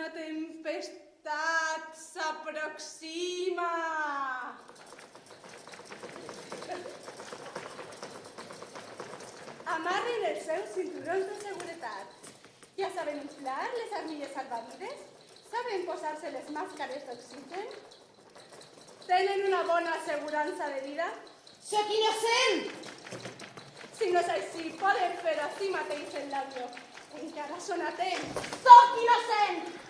Una tempestat s'aproxima. Amarrin els seus cinturons de seguretat. Ja saben inflar les armilles salvavides? Saben posar-se les màscares d'oxigen? Tenen una bona assegurança de vida? Soc innocent! Si no és així, poden fer-ho així mateix en l'avió. Encara són a temps. Soc innocent!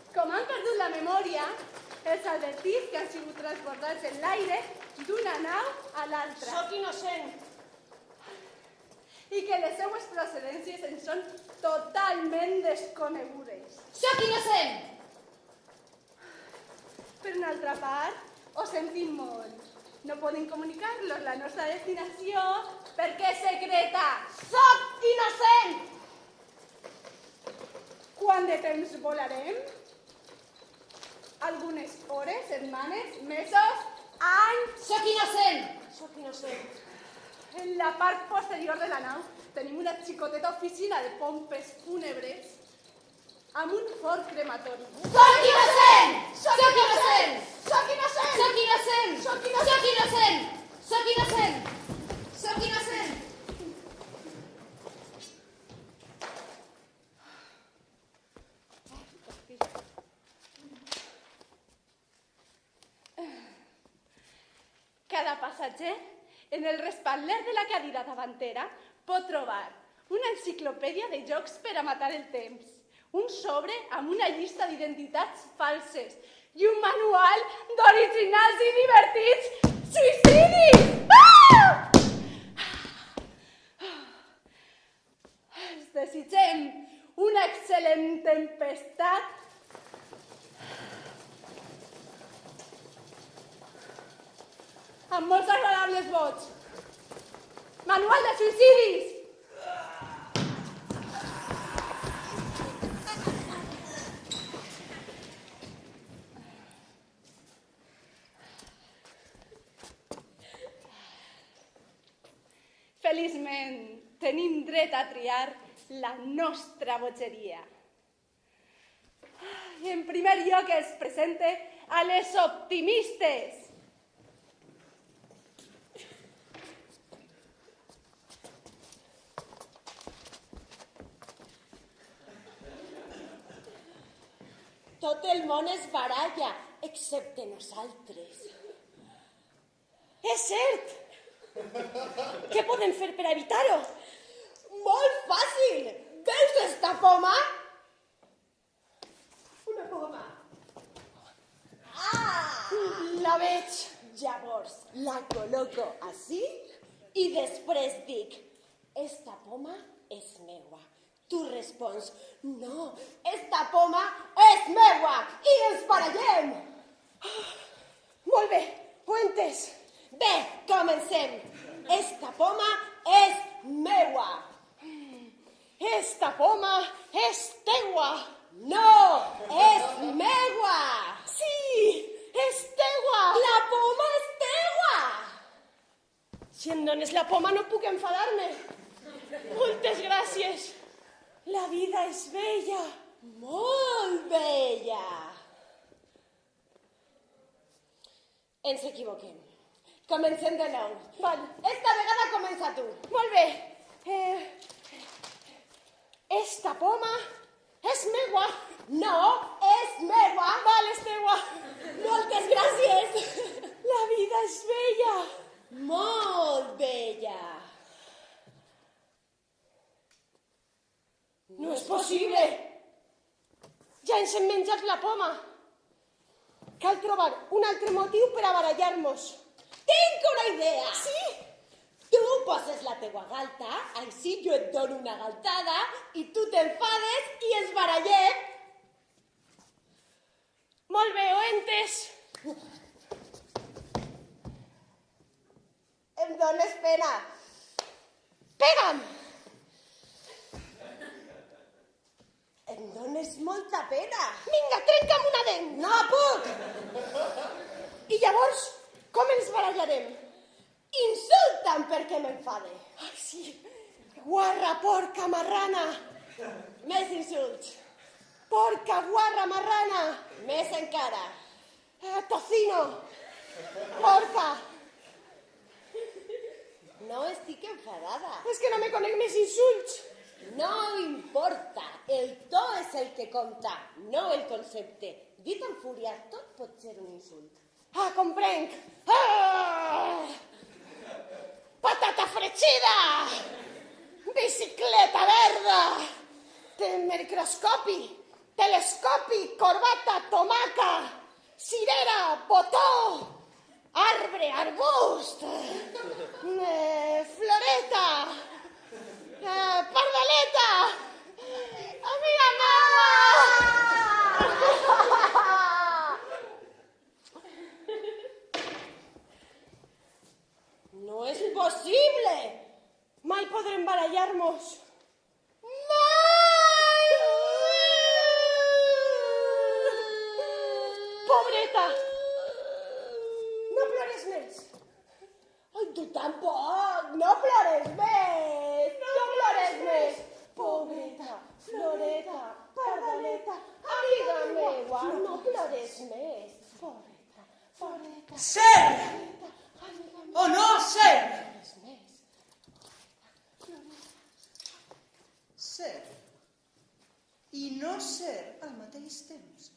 Com han perdut la memòria, els advertits que han sigut transbordats en l'aire d'una nau a l'altra. Soc innocent! I que les seues procedències en són totalment desconegudes. Soc innocent! Per una altra part, ho sentim molt. No poden comunicar-los la nostra destinació perquè és secreta. Soc innocent! Quant de temps volarem? Algunes hores, setmanes, mesos, anys? Soc innocent! Soc innocent. En la part posterior de la nau tenim una xicoteta oficina de pompes fúnebres amb un forn crematori. Soc innocent! Soc innocent! Soc innocent! Soc innocent! Soc Soc innocent! Soc innocent! Soc innocent! Cada passatger en el respatller de la cadira davantera pot trobar una enciclopèdia de jocs per a matar el temps, un sobre amb una llista d'identitats falses i un manual d'originals i divertits suïcidis! Ah! Els desitgem una excel·lent tempestat amb molts agradables vots. Manual de suïcidis! Feliçment, tenim dret a triar la nostra bogeria. I en primer lloc es presente a les optimistes. Tot el món es baralla, excepte nosaltres. És cert! Què podem fer per evitar-ho? Molt fàcil! Veus esta poma? Una poma. La veig. Llavors la col·loco així i després dic, esta poma és meua. Tu respons, no, esta poma és meua i ens barallem. Molt bé, ho he entès. Bé, comencem. Esta poma és meua. Esta poma és teua. No, és meua. Sí, és teua. La poma és teua. Si em dones la poma no puc enfadar-me. Moltes gràcies. La vida és bella. Molt bella. Ens equivoquem. Comencem de nou. Val. Esta vegada comença tu. Molt bé. Esta poma és meua. No, és meua. Val, és teua. Moltes gràcies. La vida és bella. Molt bella. No és possible. Ja ens hem menjat la poma. Cal trobar un altre motiu per a barallar-nos. Tinc una idea. Sí? Tu poses la teua galta, així jo et dono una galtada i tu t'enfades i ens barallem. Molt bé, ho he entès. Em dones pena. Pega'm! Em dones molta pena. Vinga, trenca'm una dent. No puc. I llavors, com ens barallarem? Insulta'm perquè m'enfade. Ai, sí. Guarra, porca, marrana. Més insults. Porca, guarra, marrana. Més encara. Tocino. Porca. No estic enfadada. És que no me conec més insults. No importa. El to és el que compta, no el concepte. Dit en fúria, tot pot ser un insult. Comprenc. Patata fregida. Bicicleta verda. Microscopi. Telescopi. Corbata. Tomaca. Cirera. Botó. Arbre. Arbust. Floreta. Pardaleta. Amiga meva. No és possible. Mai podrem barallar-nos. Mai! Pobreta. No plores més. Ai, tu tampoc. No plores més. No plores més. Pobreta, Floreta, Pardaleta, amiga meua, no plores més. Pobreta, Floreta, Ser Pardaleta, amiga meua, o no ser? plores més. Ser i no ser al mateix temps.